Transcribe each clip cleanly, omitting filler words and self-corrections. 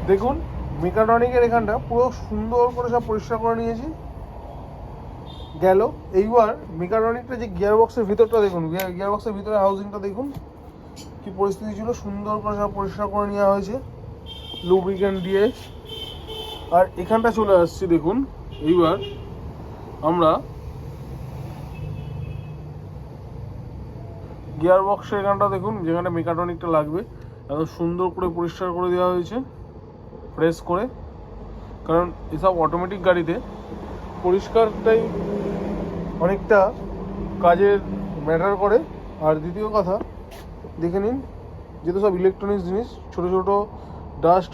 দেখুন মেকাট্রনিকের এখানটা পুরো সুন্দর করে সব পরিষ্কার করে নিয়েছি গেল। এইবার মেকাট্রনিকটা যে গিয়ার বক্সের ভিতরটা দেখুন, গিয়ার বক্সের ভিতরে হাউজিংটা দেখুন কি পরিস্থিতি ছিল, সুন্দর করে সব পরিষ্কার করে নেওয়া হয়েছে লুব্রিকেন্ট দিয়ে। আর এখানটা চলে আসছি দেখুন, এইবার আমরা গিয়ার বক্সের এখানটা দেখুন যেখানে মেকাট্রনিকটা লাগবে এত সুন্দর করে পরিষ্কার করে দেওয়া হয়েছে ফ্রেশ করে, কারণ এসব অটোমেটিক গাড়িতে পরিষ্কারটাই অনেকটা কাজের ম্যাটার করে। আর দ্বিতীয় কথা দেখে নিন, যেহেতু সব ইলেকট্রনিক্স জিনিস, ছোটো ছোটো ডাস্ট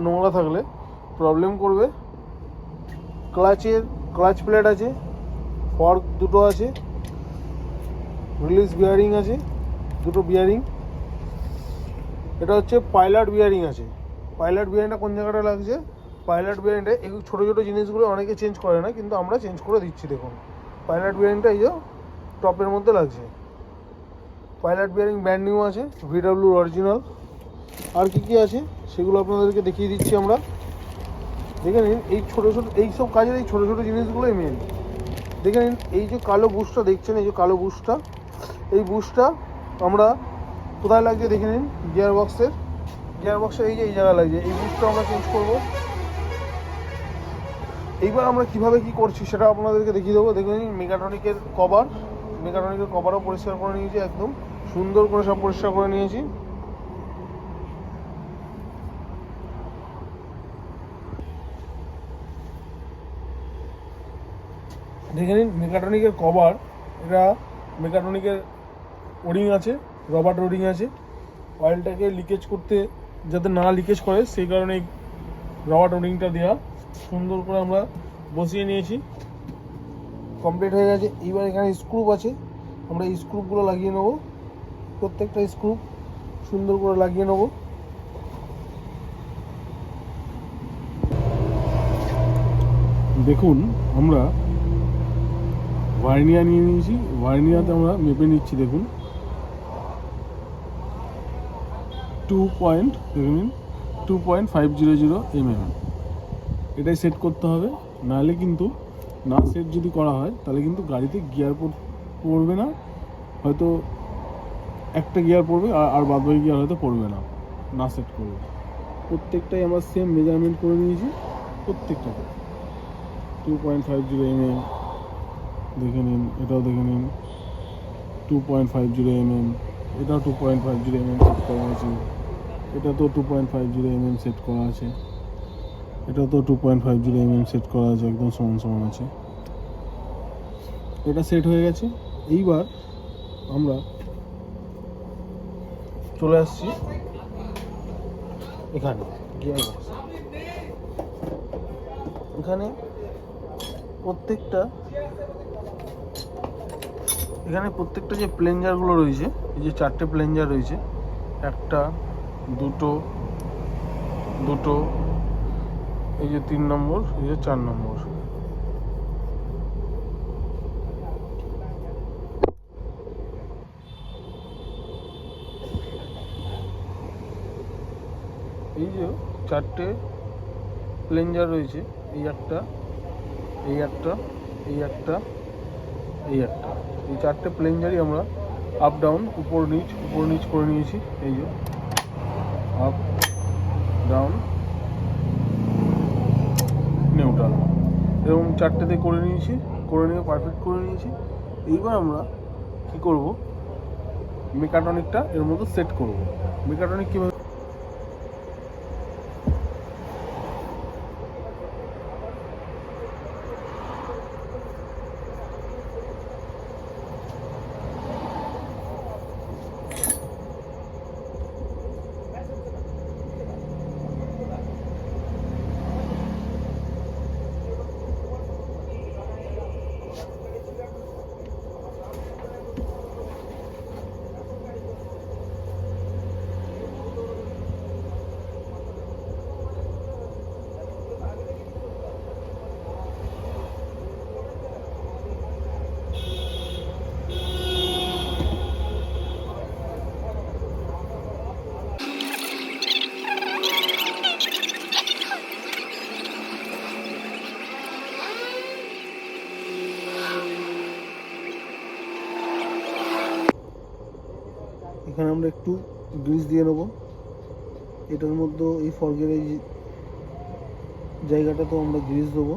নোংরা থাকলে প্রবলেম করবে। ক্লাচ প্লেট আছে, ফর্ক দুটো আছে, রিলিজ বিয়ারিং আছে দুটো বিয়ারিং। এটা হচ্ছে পাইলট বিয়ারিং আছে। পাইলট বিয়ারিংটা কোন জায়গাটা লাগছে, পাইলট বিয়ারিংটা এই ছোটো ছোটো জিনিসগুলো অনেকে চেঞ্জ করে না, কিন্তু আমরা চেঞ্জ করে দিচ্ছি। দেখুন পাইলট বিয়ারিংটা এই যে টপের মধ্যে লাগছে। পাইলট বিয়ারিং ব্র্যান্ড নিউ আছে, VW অরিজিনাল। আর কী আছে সেগুলো আপনাদেরকে দেখিয়ে দিচ্ছি আমরা। দেখে নিন এই ছোটো ছোটো এইসব কাজের এই ছোটো ছোটো জিনিসগুলোই মেন। দেখে নিন এই যে কালো বুশটা দেখছেন, এই যে কালো বুশটা, এই বুশটা আমরা কোথায় লাগছে দেখে নিন, গিয়ার বক্সের এই যে এই জায়গায় লাগছে। এই বুশটা আমরা চেঞ্জ করবো। এইবার আমরা কিভাবে কি করছি সেটা আপনাদেরকে দেখিয়ে দেবো। দেখে নিন মেকাট্রনিকের কভারও পরিষ্কার করে নিয়েছি, একদম সুন্দর করে সব পরিষ্কার করে নিয়েছি। দেখে নিন মেকাট্রনিকের কভার, এটা মেকাট্রনিকের ওরিং আছে, রবার ওরিং আছে। অয়েলটাকে লিকেজ করতে যাতে না লিকেজ করে সেই কারণে রবার ওরিংটা দেওয়া। সুন্দর করে আমরা বসিয়ে নিয়েছি, কমপ্লিট হয়ে গেছে। এইবার এখানে স্ক্রুপ আছে, আমরা এই স্ক্রুপগুলো লাগিয়ে নেব। প্রত্যেকটা স্ক্রুপ সুন্দর করে লাগিয়ে নেব। দেখুন আমরা ভার্নিয়ার নিয়ে নিয়েছি, ভার্নিয়াতে আমরা মেপে নিচ্ছি। দেখুন 2.500 mm এটাই সেট করতে হবে। নাহলে কিন্তু না সেট যদি করা হয় তাহলে কিন্তু গাড়িতে গিয়ার পড়বে না, হয়তো একটা গিয়ার পড়বে আর বাদবাকি গিয়ার হয়তো পড়বে না, না সেট করবে। প্রত্যেকটাই আমরা সেম মেজারমেন্ট করে নিয়েছি, প্রত্যেকটাতে 2.50 mm। দেখে নিন এটাও দেখে নিন 2.50 mm, এটাও 2.50 mm সেট করা আছে, এটা তো 2.50 mm সেট করা আছে, এটা তো 2.50 mm সেট করা আছে, একদম সমান সমান আছে। এটা সেট হয়ে গেছে। এইবার আমরা চলে আসছি এখানে গিয়ার বক্স। এখানে প্রত্যেকটা যে প্লেঞ্জারগুলো রয়েছে, এই যে 4টে প্লেঞ্জার রয়েছে, 1 2 এই যে 3 নম্বর, এই যে 4 নম্বর। এই যে 4টে প্লেঞ্জার রয়েছে, এই একটা, এই 4টে প্লেঞ্জারই আমরা আপ ডাউন, উপর নিচ করে নিয়েছি। এই যে আপ ডাউন নিউট্রাল এরকম 4টেতে করে নিয়ে পারফেক্ট করে নিয়েছি। এইবার আমরা কি করব, মেকাট্রনিকটা এর মধ্যে সেট করব। মেকাট্রনিক কীভাবে এখানে আমরা একটু গ্রিস দিয়ে নেবো। এটার মধ্যে এই ফর্কের এই জায়গাটাতেও আমরা গ্রিস দেবো,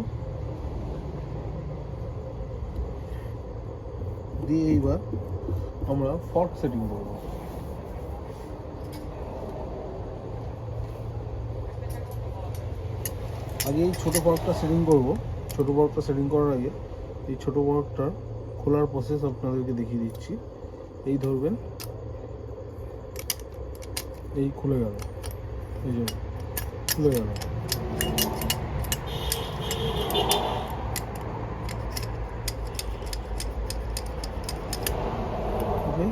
দিয়ে এইবার আমরা ফর্ক সেটিং করবো। আগে এই ছোটো ফর্কটা সেটিং করবো। ছোটো ফর্কটা সেটিং করার আগে এই ছোটো ফর্কটার খোলার প্রসেস আপনাদেরকে দেখিয়ে দিচ্ছি। এই ধরবেন, এই খুলে গেল, এই যে খুলে গেল। ওকে,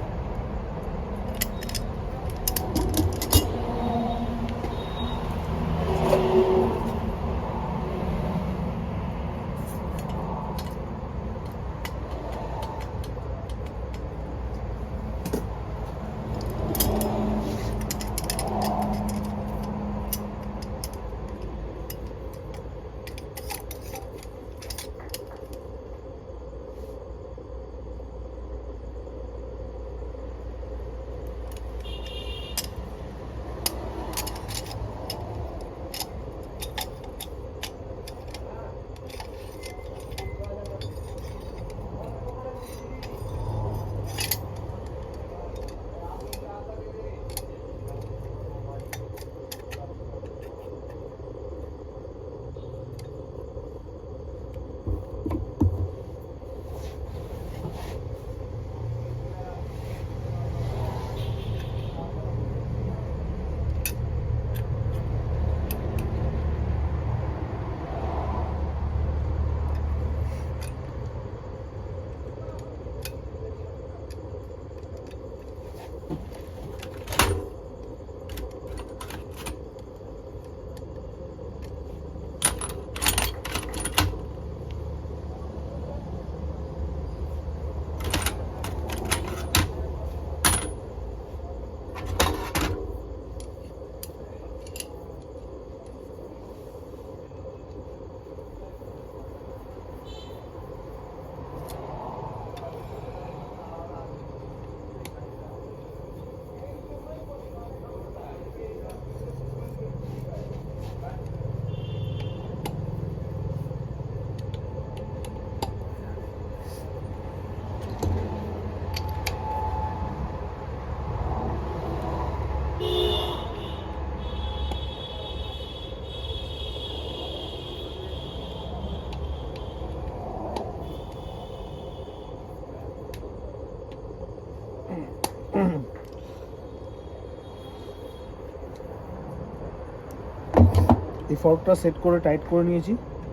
এই ফর্কটা সেট করে টাইট করে নিয়েছি।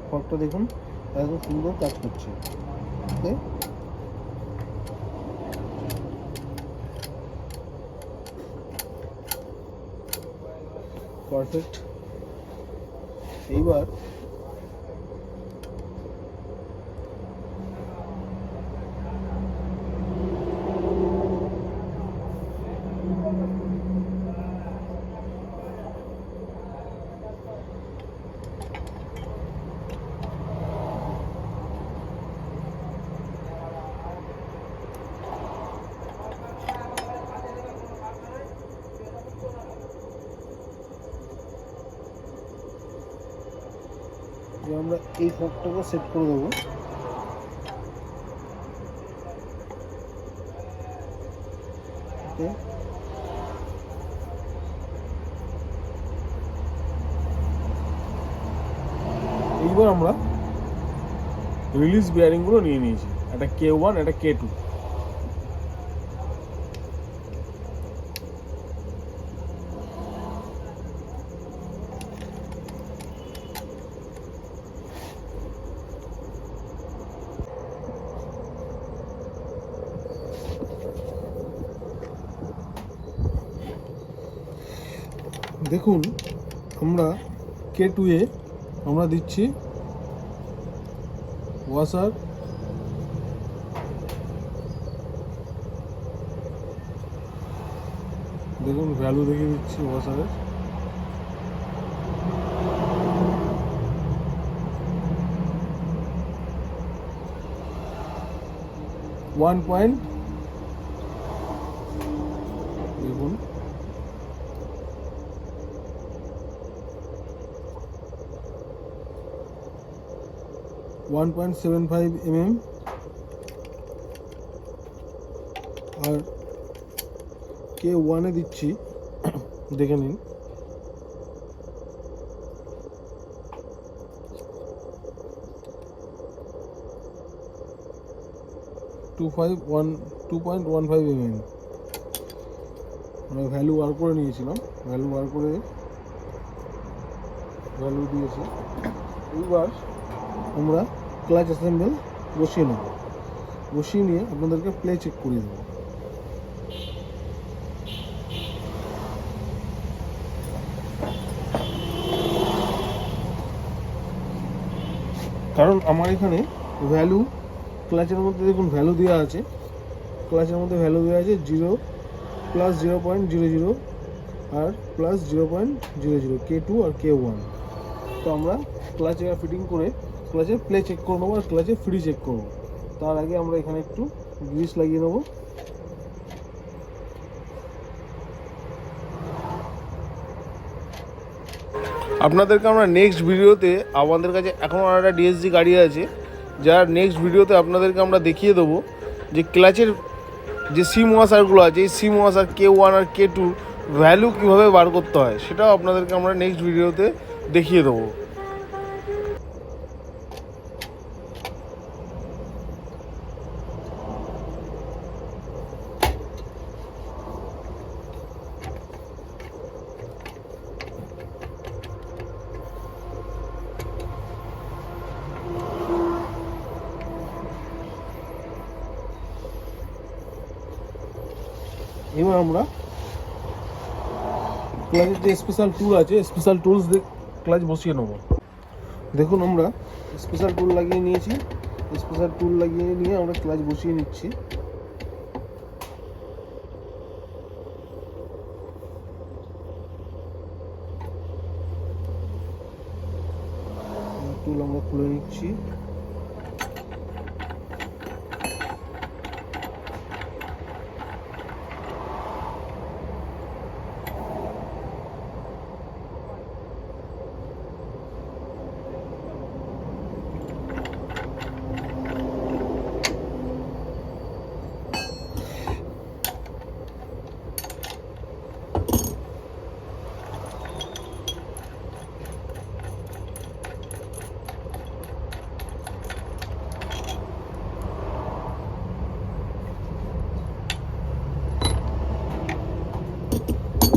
ফর্কটা দেখুন একদম সুন্দর কাজ করছে। ওকে, পারফেক্ট। এইবার আমরা এই ফর্কটাকে সেট করে দেবো। ওকে, এইবার আমরা রিলিজ বিয়ারিংগুলো নিয়ে নিয়েছি, একটা K1 একটা K2। দেখুন আমরা K2 এ আমরা দিচ্ছি ওয়াসার, দেখুন ভ্যালু দেখে দিচ্ছি ওয়াসারের। 1.75 mm আর K1 এ দিচ্ছি, দেখে নিন। Two point one five mm আমরা ভ্যালু বার করে নিয়েছিলাম, ভ্যালু বার করে ভ্যালু দিয়েছি। এইবার আমরা ক্লাচ অ্যাসেম্বল বসিয়ে নেব, বসিয়ে নিয়ে আপনাদেরকে প্লে চেক করিয়ে দেবো। কারণ আমার এখানে ভ্যালু ক্লাচের মধ্যে দেখুন ভ্যালু দেওয়া আছে, ক্লাচের মধ্যে ভ্যালু দেওয়া আছে 0 প্লাস 0.00 আর প্লাস 0.00 K2 আর K1। তো আমরা ক্লাচে ফিটিং করে ক্লাচে প্লে চেক করে নেবো আর ক্লাচে ফ্রি চেক করবো। তার আগে আমরা এখানে একটু গ্রিস লাগিয়ে নেবো। আপনাদেরকে আমরা নেক্সট ভিডিওতে, আমাদের কাছে এখনও একটা ডিএসজি গাড়ি আছে, যার নেক্সট ভিডিওতে আপনাদেরকে আমরা দেখিয়ে দেবো যে ক্লাচের যে সিম ওয়াশারগুলো আছে, এই সিম ওয়াশার K1 আর K2 ভ্যালু কীভাবে বার করতে হয়, সেটাও আপনাদেরকে আমরা নেক্সট ভিডিওতে দেখিয়ে দেবো। এবার আমরা ক্লাচের যে স্পেশাল টুল আছে, স্পেশাল টুলস দিয়ে ক্লাচ বসিয়ে নেব। দেখুন আমরা স্পেশাল টুল লাগিয়ে নিয়েছি, স্পেশাল টুল লাগিয়ে নিয়ে আমরা ক্লাচ বসিয়ে নিচ্ছি। টুল আমরা খুলে নিচ্ছি।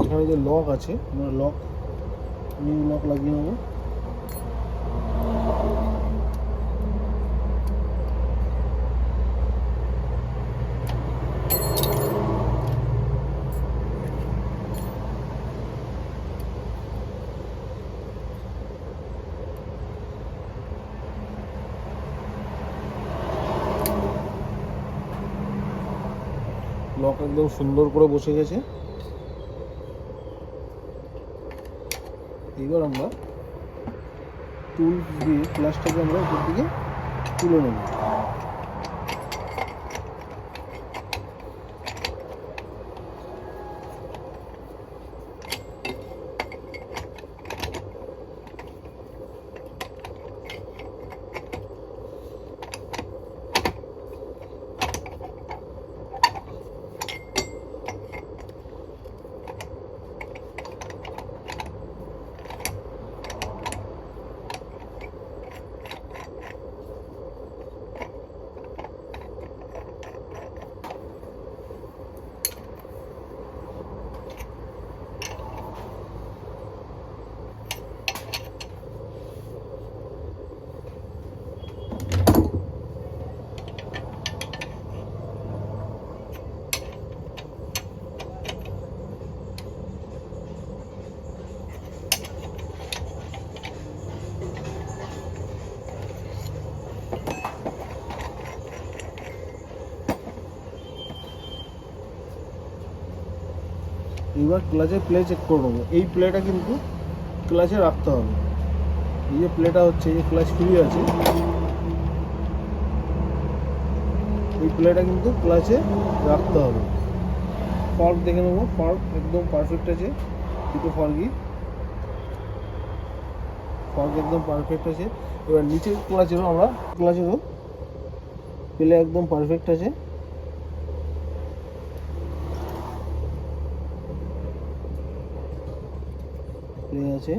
এখানে যে লক আছে, আমরা লক নিউ লক লাগিয়ে নেব। লক একদম সুন্দর করে বসে গেছে। এবার আমরা টুল দিয়ে ক্লাচটাকে আমরা উপর দিকে তুলে নেব। এবার ক্লাচের প্লে চেক করে নেবো। এই প্লেটা কিন্তু ক্লাচে রাখতে হবে। এই যে প্লেটা হচ্ছে, এই যে ক্লাচ ফ্রি আছে, এই প্লেটা কিন্তু ক্লাচে রাখতে হবে। ফর্ক দেখে নেবো, ফর্ক একদম পারফেক্ট আছে, দুটো ফর্কই। ফর্ক একদম পারফেক্ট আছে। এবার নিচের ক্লাচেরও প্লে একদম পারফেক্ট আছে। প্লে আছে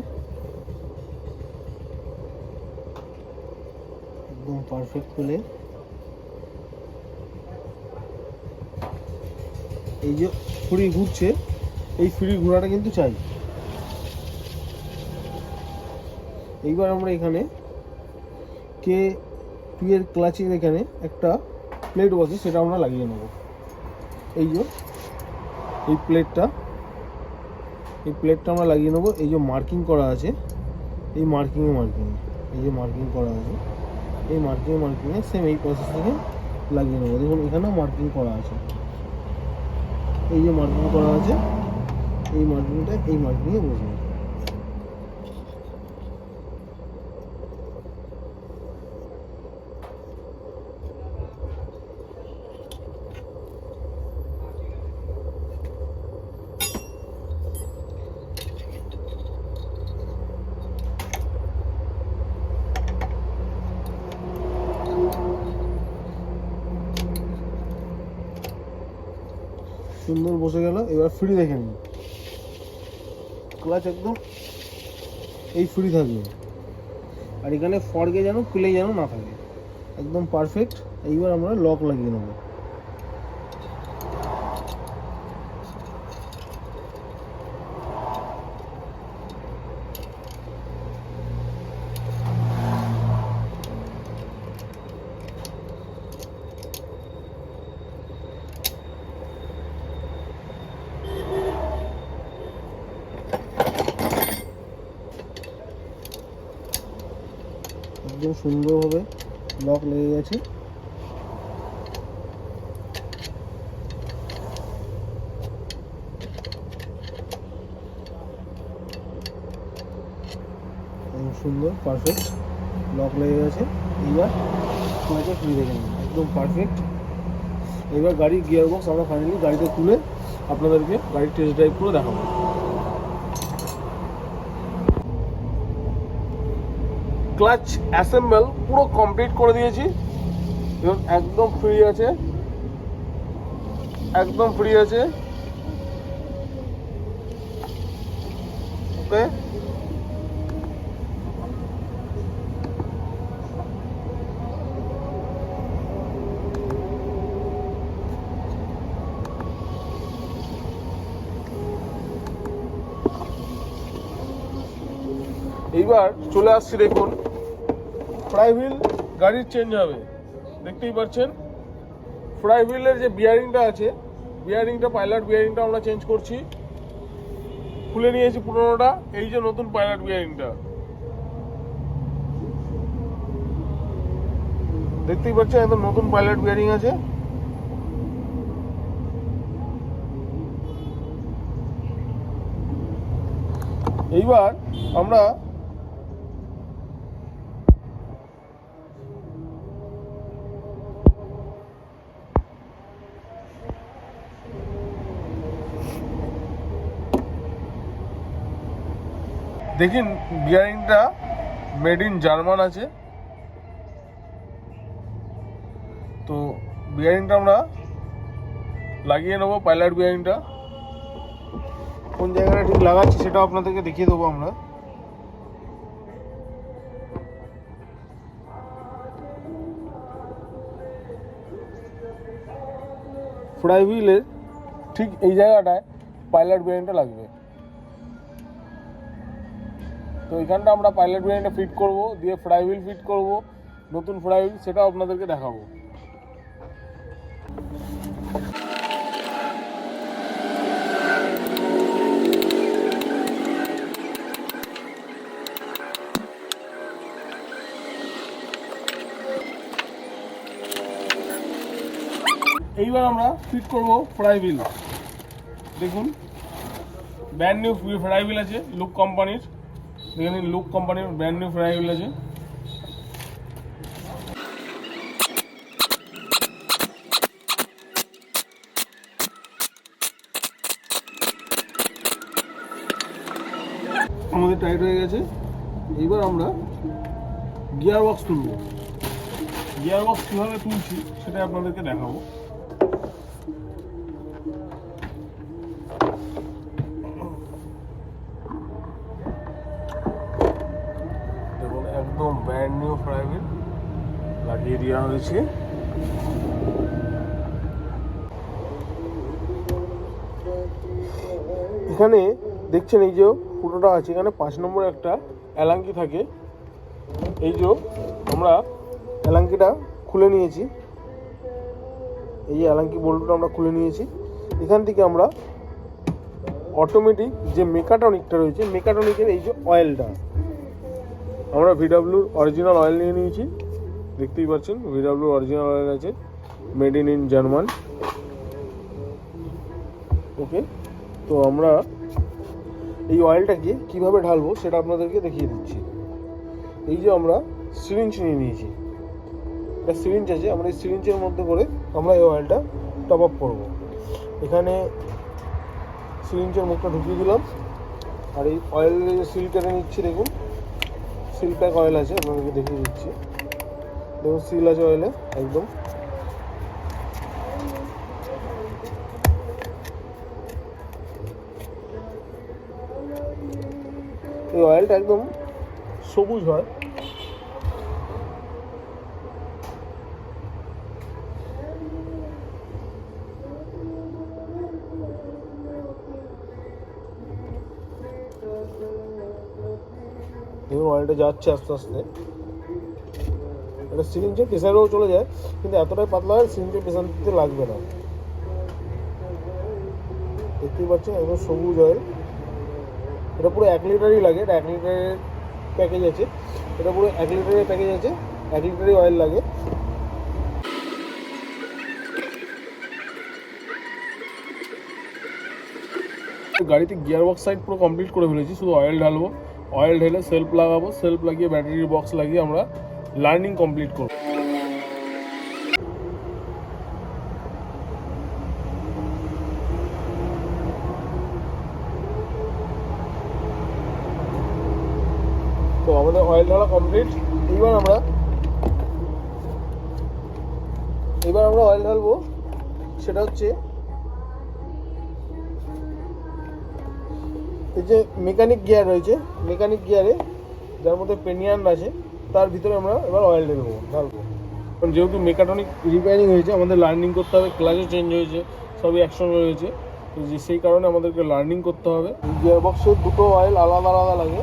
একদম পারফেক্ট প্লে। এই যে ফ্রি ঘুরছে, এই ফ্রি ঘোরাটা কিন্তু চাই। এইবার আমরা এখানে K2 এর ক্লাচের এখানে একটা প্লেট বসে, সেটা আমরা লাগিয়ে নেব। এই যে এই প্লেটটা আমরা লাগিয়ে নেব। এই যে মার্কিং করা আছে, এই মার্কিংয়ে এই যে মার্কিং করা আছে, এই মার্কিংয়ে সেম এই প্রসেসিংয়ে লাগিয়ে নেব। দেখুন এখানেও মার্কিং করা আছে, এই যে মার্কিং করা আছে, এই মার্কিংয়ে বসবে। সুন্দর বসে গেল। এবার ফ্রি দেখে নিন, ক্লাচ একদম এই ফ্রি থাকবে, আর এখানে ফর্কে যেন প্লে যেন না থাকে, একদম পারফেক্ট। এইবার আমরা লক লাগিয়ে নেব। একদম সুন্দরভাবে লক লেগে গেছে। একদম সুন্দর পারফেক্ট লক লেগে গেছে। এইবার ক্লাচে ফ্রি দেখে নিন, একদম পারফেক্ট। এবার গাড়ির গিয়ার বক্স আমরা ফাইনালি গাড়িতে তুলে আপনাদেরকে গাড়ির টেস্ট ড্রাইভ করে দেখাবো। ক্লাচ অ্যাসেম্বল পুরো কমপ্লিট করে দিয়েছি। এবং একদম ফ্রি আছে, ওকে। এইবার চলে আসছি, দেখুন ফ্লাই হুইল গাড়ির চেঞ্জ হবে, দেখতেই পাচ্ছেন। ফ্লাই হুইলের যে বিয়ারিংটা আছে, পাইলট বিয়ারিংটা আমরা চেঞ্জ করছি। খুলে নিয়েছি পুরোনোটা, এই যে নতুন পাইলট বিয়ারিংটা দেখতেই পাচ্ছেন, একদম নতুন পাইলট বিয়ারিং আছে। এইবার আমরা দেখুন বিয়ারিংটা মেড ইন জার্মান আছে। তো বিয়ারিংটা আমরা লাগিয়ে নেবো, পাইলট বিয়ারিংটা কোন জায়গাটা ঠিক লাগাচ্ছি সেটাও আপনাদেরকে দেখিয়ে দেবো আমরা। ফ্লাই হুইলের ঠিক এই জায়গাটায় পাইলট বিয়ারিংটা লাগবে। তো এখানটা আমরা পাইলট বিয়ারিংটা ফিট করব, দিয়ে ফ্লাই হুইল ফিট করব, নতুন ফ্লাই হুইল, সেটাও আপনাদেরকে দেখাবো। এইবার আমরা ফিট করব ফ্লাই হুইল। দেখুন ব্র্যান্ড নিউ ফ্লাই হুইল আছে লুক কোম্পানির, দেখুন লুক কোম্পানির ব্র্যান্ড নিউ ফ্লাই হুইল আছে। আমাদের টাইট হয়ে গেছে, এইবার আমরা গিয়ার বক্স তুলব। গিয়ার বক্স কীভাবে তুলছি সেটা আপনাদেরকে দেখাবো। দেখুন একদম ব্র্যান্ড নিউ ফ্লাইহুইল লাগিয়ে দেওয়া হয়েছে। এখানে দেখছেন এই যে ফুটোটা আছে, এখানে 5 নম্বর একটা অ্যালাঙ্কি থাকে। এই যে আমরা অ্যালাঙ্কিটা খুলে নিয়েছি, এই যে অ্যালাঙ্কি বোল্টটা আমরা খুলে নিয়েছি। এখান থেকে আমরা অটোমেটিক যে মেকাটনিকটা রয়েছে, মেকাটনিকের এই যে অয়েলটা, আমরা ভিডব্লিউর অরিজিনাল অয়েল নিয়ে নিয়েছি। দেখতেই পাচ্ছেন ভিডব্লিউর অরিজিনাল অয়েল আছে, মেড ইন জার্মান। ওকে, তো আমরা এই অয়েলটাকে কিভাবে ঢালবো সেটা আপনাদেরকে দেখিয়ে দিচ্ছি। এই যে আমরা সিরিঞ্জ নিয়ে নিয়েছি, একটা সিরিঞ্জ আছে, আমরা এই সিরিঞ্জের মধ্যে করে আমরা এই অয়েলটা টপ আপ করবো। এখানে সিরিঞ্জের মুখটা ঢুকিয়ে দিলাম, আর এই অয়েলের সিল কেটে নিচ্ছি। দেখুন সিল প্যাক অয়েল আছে, আপনাদেরকে দেখিয়ে দিচ্ছি। দেখুন সিল আছে অয়েলে একদম। এই অয়েলটা একদম সবুজ হয়। দেখুন অয়েলটা যাচ্ছে আস্তে আস্তে, এটা সিরিঞ্জের প্রেসারেও চলে যায়, কিন্তু এতটাই পাতলা হয় সিরিঞ্জের প্রেসার দিতে লাগবে না। দেখতেই পাচ্ছেন একদম সবুজ অয়েল। এটা পুরো 1 লিটারই লাগে, এটা 1 লিটারের প্যাকেজ আছে, এটা পুরো 1 লিটারের প্যাকেজ আছে, 1 লিটারই অয়েল লাগে। গাড়িতে গিয়ার বক্স সাইড পুরো কমপ্লিট করে ফেলেছি, শুধু অয়েল ঢালবো। অয়েল ঢেলে সেলফ লাগাবো, সেলফ লাগিয়ে ব্যাটারির বক্স লাগিয়ে আমরা লার্নিং কমপ্লিট করব। তো আমাদের অয়েল ঢালা কমপ্লিট। এইবার আমরা অয়েল ঢালবো, সেটা হচ্ছে এই যে মেকানিক গিয়ার রয়েছে, মেকানিক গিয়ারে যার মধ্যে পেনিয়ান আছে তার ভিতরে আমরা এবার অয়েল ঢালবো। কারণ যেহেতু মেকাটনিক রিপেয়ারিং হয়েছে, আমাদের লার্নিং করতে হবে, ক্লাচও চেঞ্জ হয়েছে, সবই একসঙ্গে রয়েছে, তো সেই কারণে আমাদেরকে লার্নিং করতে হবে। গিয়ার বক্সের দুটো অয়েল আলাদা আলাদা লাগে,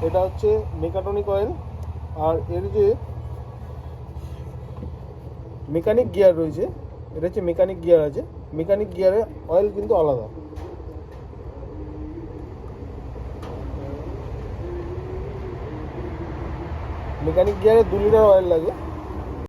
এটা হচ্ছে মেকাটনিক অয়েল, আর এর যে মেকানিক গিয়ার রয়েছে এটা হচ্ছে মেকানিক গিয়ার আছে, মেকানিক গিয়ারের অয়েল কিন্তু আলাদা। মেকানিক গিয়ারে 2 লিটার অয়েল লাগে।